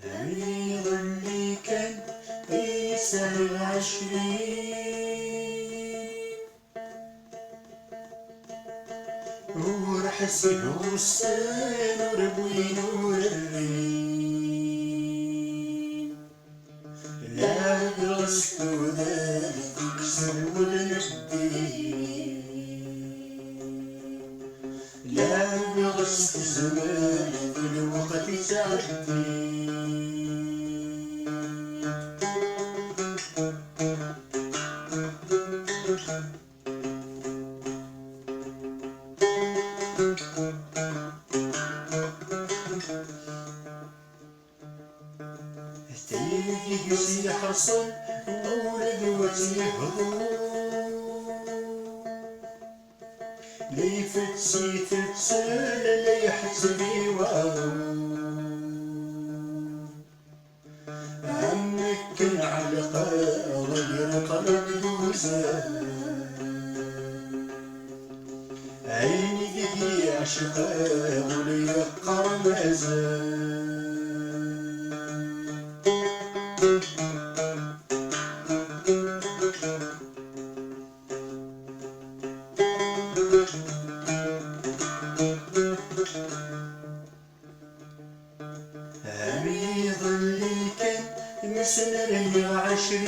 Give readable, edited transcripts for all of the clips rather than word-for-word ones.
عريض اللي كان يسأل 20 وراح سيلو السان وربوين وربين لا برسلو ذلك يكسر والنبي لا بغسل زمان في الوقت تعدي تيجي يصير حصل مولد وتيهضو لا يفتسي تتسال لا يحسبي واو عمك علقة غير قلب دوزان عيني دي عشقة ولي قرمزان عريض اللي كان مسنر 20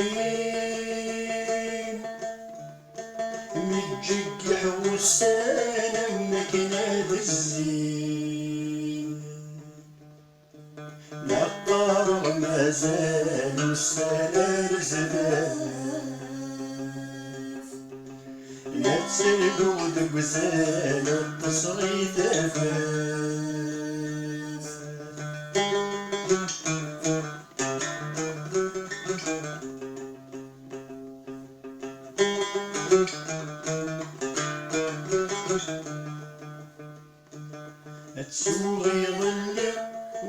متجقح والسنة ومكناد الزين نقار ما زال والسنة رزداف لا تسلقو دقزان التصغيث أفاف تسوغي ظلة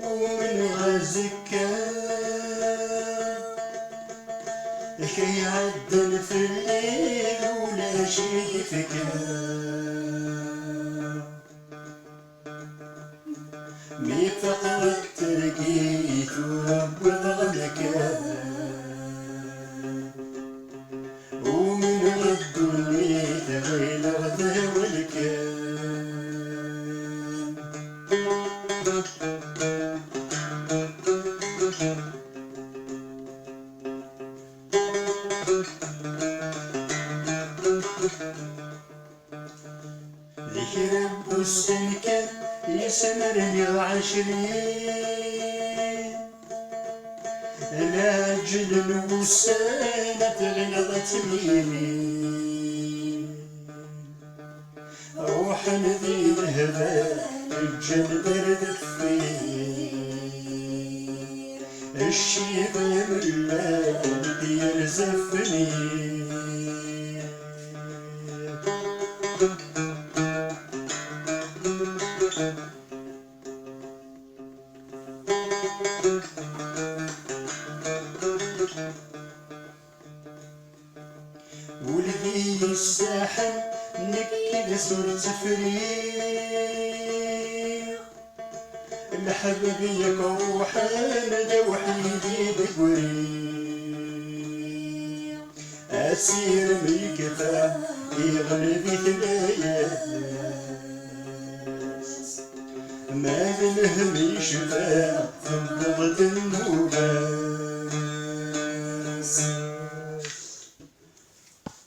ومن غزكا كي يعدل في الليل ولا شي يفكا مي فقرك ترقيت وربض غلكا ومن غد الليل غير غدا والكا ذكر السن كان يسمر 20 العجل الوسانة غلظت اليمين روح ذي الهباء الجن برد فيه الشيب بالله ديال زفني ولدي الساحل نكد صرت فريق الحبب يك روحان وحيدي بقريق أسير ميكفى يغلبي ثلاياس ما بالهم يشفى تنبض النوبة